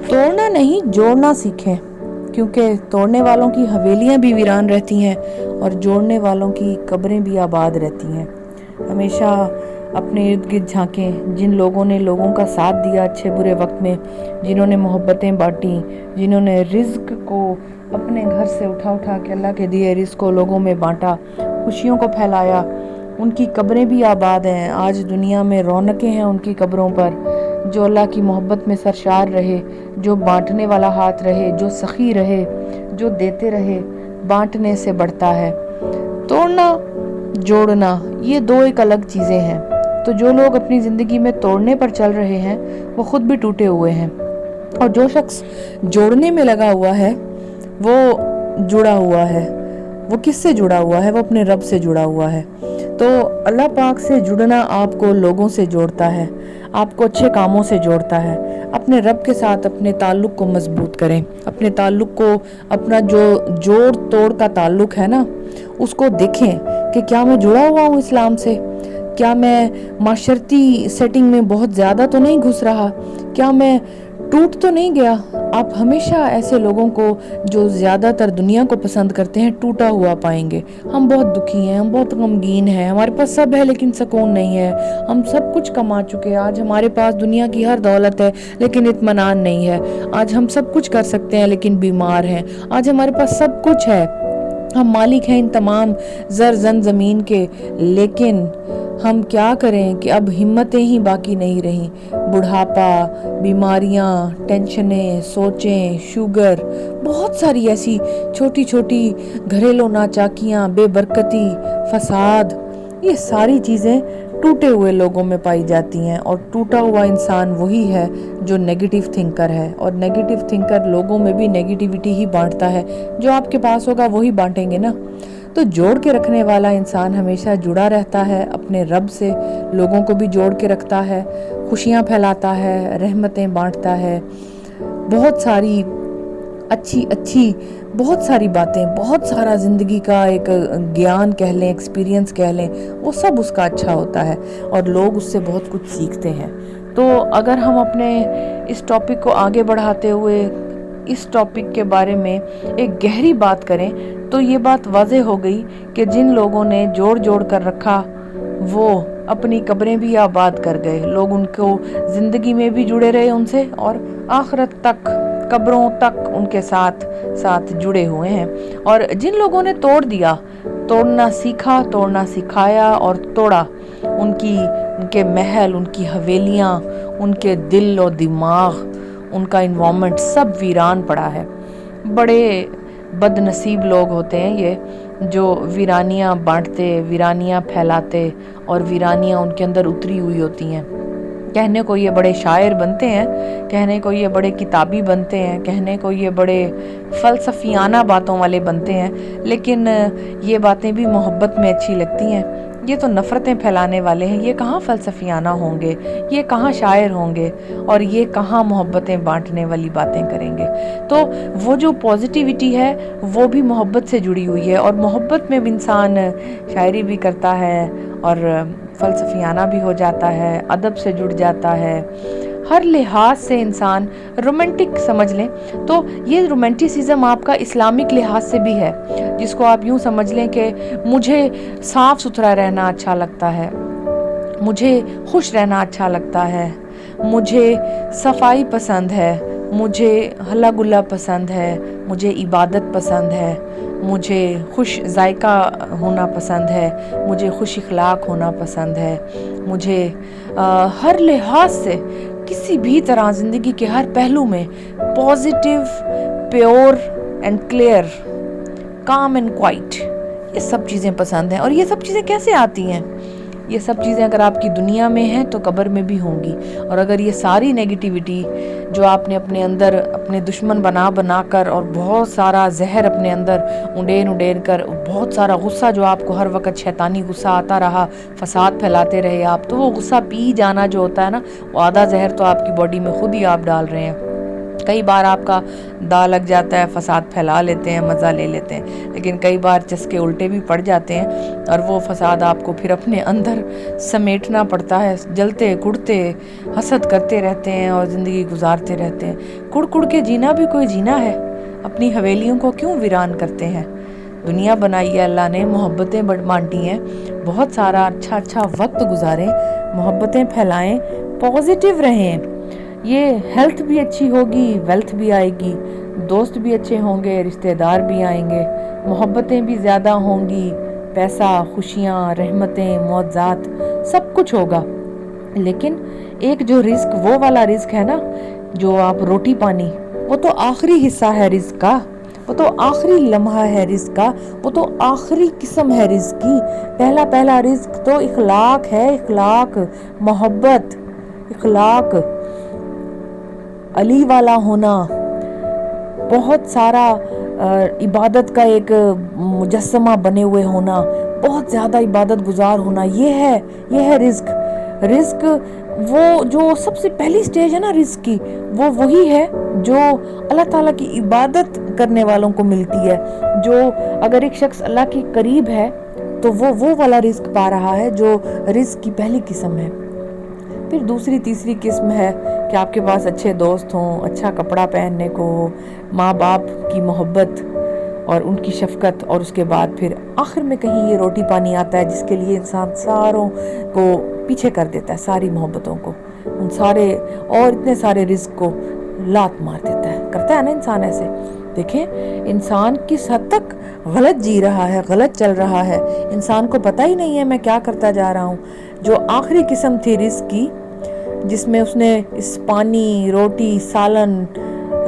توڑنا نہیں جوڑنا سیکھیں، کیونکہ توڑنے والوں کی حویلیاں بھی ویران رہتی ہیں اور جوڑنے والوں کی قبریں بھی آباد رہتی ہیں۔ ہمیشہ اپنے ارد گرد جھانکیں، جن لوگوں نے لوگوں کا ساتھ دیا اچھے برے وقت میں، جنہوں نے محبتیں بانٹیں، جنہوں نے رزق کو اپنے گھر سے اٹھا کے اللہ کے دیے رزق کو لوگوں میں بانٹا، خوشیوں کو پھیلایا، ان کی قبریں بھی آباد ہیں۔ آج دنیا میں رونقیں ہیں ان کی قبروں پر۔ جو اللہ کی محبت میں سرشار رہے، جو بانٹنے والا ہاتھ رہے، جو سخی رہے، جو دیتے رہے، بانٹنے سے بڑھتا ہے۔ توڑنا جوڑنا یہ دو ایک الگ چیزیں ہیں۔ تو جو لوگ اپنی زندگی میں توڑنے پر چل رہے ہیں وہ خود بھی ٹوٹے ہوئے ہیں، اور جو شخص جوڑنے میں لگا ہوا ہے وہ جڑا ہوا ہے۔ وہ کس سے جڑا ہوا ہے؟ وہ اپنے رب سے جڑا ہوا ہے۔ تو اللہ پاک سے جڑنا آپ کو لوگوں سے جوڑتا ہے، آپ کو اچھے کاموں سے جوڑتا ہے۔ اپنے رب کے ساتھ اپنے تعلق کو مضبوط کریں، اپنے تعلق کو، اپنا جو جوڑ توڑ کا تعلق ہے نا، اس کو دیکھیں کہ کیا میں جڑا ہوا ہوں اسلام سے؟ کیا میں معاشرتی سیٹنگ میں بہت زیادہ تو نہیں گھس رہا؟ کیا میں ٹوٹ تو نہیں گیا؟ آپ ہمیشہ ایسے لوگوں کو جو زیادہ تر دنیا کو پسند کرتے ہیں ٹوٹا ہوا پائیں گے۔ ہم بہت دکھی ہیں، ہم بہت غمگین ہیں، ہمارے پاس سب ہے لیکن سکون نہیں ہے، ہم سب کچھ کما چکے، آج ہمارے پاس دنیا کی ہر دولت ہے لیکن اطمینان نہیں ہے، آج ہم سب کچھ کر سکتے ہیں لیکن بیمار ہیں، آج ہمارے پاس سب کچھ ہے، ہم مالک ہیں ان تمام زر زمین کے، لیکن ہم کیا کریں کہ اب ہمتیں ہی باقی نہیں رہیں۔ بڑھاپا، بیماریاں، ٹینشنیں، سوچیں، شوگر، بہت ساری ایسی چھوٹی چھوٹی گھریلو ناچاکیاں، بے برکتی، فساد، یہ ساری چیزیں ٹوٹے ہوئے لوگوں میں پائی جاتی ہیں۔ اور ٹوٹا ہوا انسان وہی ہے جو نیگیٹو تھنکر ہے، اور نیگیٹو تھنکر لوگوں میں بھی نیگیٹیوٹی ہی بانٹتا ہے۔ جو آپ کے پاس ہوگا وہی بانٹیں گے نا۔ تو جوڑ کے رکھنے والا انسان ہمیشہ جڑا رہتا ہے اپنے رب سے، لوگوں کو بھی جوڑ کے رکھتا ہے، خوشیاں پھیلاتا ہے، رحمتیں بانٹتا ہے، بہت ساری اچھی بہت ساری باتیں، بہت سارا زندگی کا ایک گیان کہہ لیں، ایکسپیرینس کہہ لیں، وہ سب اس کا اچھا ہوتا ہے اور لوگ اس سے بہت کچھ سیکھتے ہیں۔ تو اگر ہم اپنے اس ٹاپک کو آگے بڑھاتے ہوئے اس ٹاپک کے بارے میں ایک گہری بات کریں تو یہ بات واضح ہو گئی کہ جن لوگوں نے جوڑ کر رکھا وہ اپنی قبریں بھی آباد کر گئے۔ لوگ ان کو زندگی میں بھی جڑے رہے ان سے، اور آخرت تک، قبروں تک ان کے ساتھ جڑے ہوئے ہیں۔ اور جن لوگوں نے توڑ دیا، توڑنا سیکھا، توڑنا سکھایا اور توڑا، ان کے محل، ان کی حویلیاں، ان کے دل و دماغ، ان کا انوائرمنٹ سب ویران پڑا ہے۔ بڑے بد نصیب لوگ ہوتے ہیں یہ جو ویرانیاں بانٹتے، ویرانیاں پھیلاتے، اور ویرانیاں ان کے اندر اتری ہوئی ہوتی ہیں۔ کہنے کو یہ بڑے شاعر بنتے ہیں، کہنے کو یہ بڑے کتابی بنتے ہیں، کہنے کو یہ بڑے فلسفیانہ باتوں والے بنتے ہیں، لیکن یہ باتیں بھی محبت میں اچھی لگتی ہیں۔ یہ تو نفرتیں پھیلانے والے ہیں، یہ کہاں فلسفیانہ ہوں گے، یہ کہاں شاعر ہوں گے، اور یہ کہاں محبتیں بانٹنے والی باتیں کریں گے۔ تو وہ جو پازیٹیوٹی ہے وہ بھی محبت سے جڑی ہوئی ہے، اور محبت میں بھی انسان شاعری بھی کرتا ہے اور فلسفیانہ بھی ہو جاتا ہے، ادب سے جڑ جاتا ہے، ہر لحاظ سے انسان رومانٹک سمجھ لیں تو یہ رومانٹسزم آپ کا اسلامک لحاظ سے بھی ہے، جس کو آپ یوں سمجھ لیں کہ مجھے صاف ستھرا رہنا اچھا لگتا ہے، مجھے خوش رہنا اچھا لگتا ہے، مجھے صفائی پسند ہے، مجھے ہلا گلا پسند ہے، مجھے عبادت پسند ہے، مجھے خوش ذائقہ ہونا پسند ہے، مجھے خوش اخلاق ہونا پسند ہے، مجھے ہر لحاظ سے کسی بھی طرح زندگی کے ہر پہلو میں positive, pure and clear, calm and quiet, یہ سب چیزیں پسند ہیں۔ اور یہ سب چیزیں کیسے آتی ہیں؟ یہ سب چیزیں اگر آپ کی دنیا میں ہیں تو قبر میں بھی ہوں گی، اور اگر یہ ساری نیگیٹیوٹی جو آپ نے اپنے اندر اپنے دشمن بنا کر، اور بہت سارا زہر اپنے اندر انڈین کر، بہت سارا غصہ جو آپ کو ہر وقت شیطانی غصہ آتا رہا، فساد پھیلاتے رہے آپ، تو وہ غصہ پی جانا جو ہوتا ہے نا، وہ آدھا زہر تو آپ کی باڈی میں خود ہی آپ ڈال رہے ہیں۔ کئی بار آپ کا داء لگ جاتا ہے، فساد پھیلا لیتے ہیں، مزہ لے لیتے ہیں، لیکن کئی بار چسکے الٹے بھی پڑ جاتے ہیں اور وہ فساد آپ کو پھر اپنے اندر سمیٹنا پڑتا ہے، جلتے کڑتے حسد کرتے رہتے ہیں اور زندگی گزارتے رہتے ہیں۔ کڑ کڑ کے جینا بھی کوئی جینا ہے؟ اپنی حویلیوں کو کیوں ویران کرتے ہیں؟ دنیا بنائی ہے اللہ نے، محبتیں بانٹی ہیں، بہت سارا اچھا وقت گزاریں، محبتیں پھیلائیں، پازیٹیو رہیں۔ یہ ہیلتھ بھی اچھی ہوگی، ویلتھ بھی آئے گی، دوست بھی اچھے ہوں گے، رشتہ دار بھی آئیں گے، محبتیں بھی زیادہ ہوں گی، پیسہ، خوشیاں، رحمتیں، معجزات سب کچھ ہوگا۔ لیکن ایک جو رزق، وہ والا رزق ہے نا، جو آپ روٹی پانی، وہ تو آخری حصہ ہے رزق کا، وہ تو آخری لمحہ ہے رزق کا، وہ تو آخری قسم ہے رزق کی۔ پہلا رزق تو اخلاق ہے، اخلاق، محبت، اخلاق، علی والا ہونا، بہت سارا عبادت کا ایک مجسمہ بنے ہوئے ہونا، بہت زیادہ عبادت گزار ہونا، یہ ہے رزق۔ رزق وہ جو سب سے پہلی سٹیج ہے نا رزق کی، وہ وہی ہے جو اللہ تعالیٰ کی عبادت کرنے والوں کو ملتی ہے۔ جو اگر ایک شخص اللہ کے قریب ہے تو وہ والا رزق پا رہا ہے جو رزق کی پہلی قسم ہے۔ پھر دوسری تیسری قسم ہے کہ آپ کے پاس اچھے دوست ہوں، اچھا کپڑا پہننے کو ہو، ماں باپ کی محبت اور ان کی شفقت، اور اس کے بعد پھر آخر میں کہیں یہ روٹی پانی آتا ہے جس کے لیے انسان ساروں کو پیچھے کر دیتا ہے، ساری محبتوں کو، ان سارے اور اتنے سارے رزق کو لات مار دیتا ہے، کرتا ہے نا انسان ایسے۔ دیکھیں انسان کس حد تک غلط جی رہا ہے، غلط چل رہا ہے، انسان کو پتہ ہی نہیں ہے میں کیا کرتا جا رہا ہوں۔ جو آخری قسم تھی رزق کی، جس میں اس نے اس پانی، روٹی، سالن،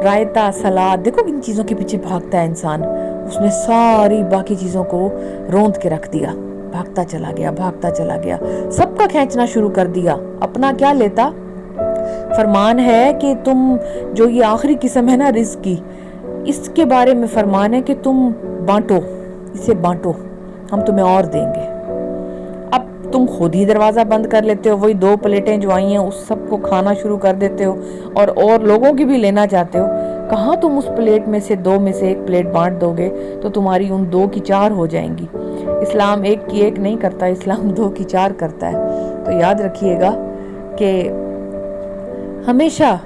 رائتا، سلاد، دیکھو ان چیزوں کے پیچھے بھاگتا ہے انسان، اس نے ساری باقی چیزوں کو روند کے رکھ دیا، بھاگتا چلا گیا، سب کا کھینچنا شروع کر دیا، اپنا کیا لیتا۔ فرمان ہے کہ تم جو یہ آخری قسم ہے نا رزق کی، اس کے بارے میں فرمان ہے کہ تم بانٹو، اسے بانٹو، ہم تمہیں اور دیں گے۔ اب تم خود ہی دروازہ بند کر لیتے ہو، وہی 2 پلیٹیں جو آئی ہیں اس سب کو کھانا شروع کر دیتے ہو اور لوگوں کی بھی لینا چاہتے ہو۔ کہاں تم اس پلیٹ میں سے 2 میں سے 1 پلیٹ بانٹ دو گے تو تمہاری ان 2 کی 4 ہو جائیں گی۔ اسلام 1 کی 1 نہیں کرتا، اسلام 2 کی 4 کرتا ہے۔ تو یاد رکھیے گا کہ ہمیشہ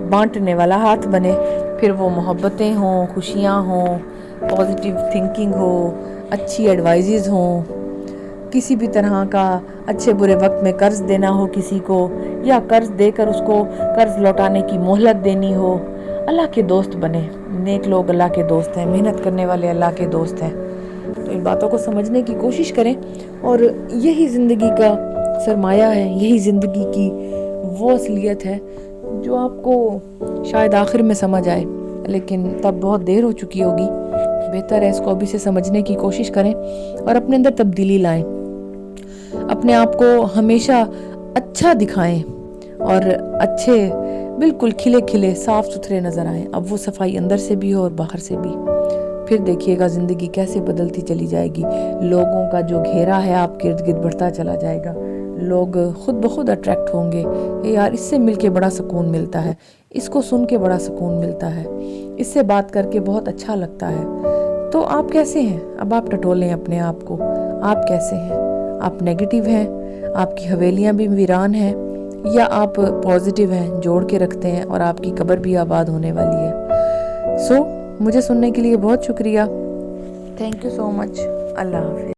بانٹنے والا ہاتھ بنے، پھر وہ محبتیں ہوں، خوشیاں ہوں، پازیٹیو تھنکنگ ہو، اچھی ایڈوائزز ہوں، کسی بھی طرح کا اچھے برے وقت میں قرض دینا ہو کسی کو، یا قرض دے کر اس کو قرض لوٹانے کی مہلت دینی ہو۔ اللہ کے دوست بنے، نیک لوگ اللہ کے دوست ہیں، محنت کرنے والے اللہ کے دوست ہیں۔ تو ان باتوں کو سمجھنے کی کوشش کریں، اور یہی زندگی کا سرمایہ ہے، یہی زندگی کی وہ اصلیت ہے جو آپ کو شاید آخر میں سمجھ آئے، لیکن تب بہت دیر ہو چکی ہوگی۔ بہتر ہے اس کو ابھی سے سمجھنے کی کوشش کریں اور اپنے اندر تبدیلی لائیں، اپنے آپ کو ہمیشہ اچھا دکھائیں اور اچھے، بالکل کھلے کھلے صاف ستھرے نظر آئیں۔ اب وہ صفائی اندر سے بھی ہو اور باہر سے بھی۔ پھر دیکھیے گا زندگی کیسے بدلتی چلی جائے گی، لوگوں کا جو گھیرا ہے آپ کے ارد گرد بڑھتا چلا جائے گا، لوگ خود بخود اٹریکٹ ہوں گے کہ یار اس سے مل کے بڑا سکون ملتا ہے، اس کو سن کے بڑا سکون ملتا ہے، اس سے بات کر کے بہت اچھا لگتا ہے۔ تو آپ کیسے ہیں؟ اب آپ ٹٹولیں اپنے آپ کو، آپ کیسے ہیں؟ آپ نیگیٹیو ہیں، آپ کی حویلیاں بھی ویران ہیں، یا آپ پازیٹیو ہیں، جوڑ کے رکھتے ہیں اور آپ کی قبر بھی آباد ہونے والی ہے۔ مجھے سننے کے لیے بہت شکریہ، تھینک یو سو مچ، اللہ حافظ۔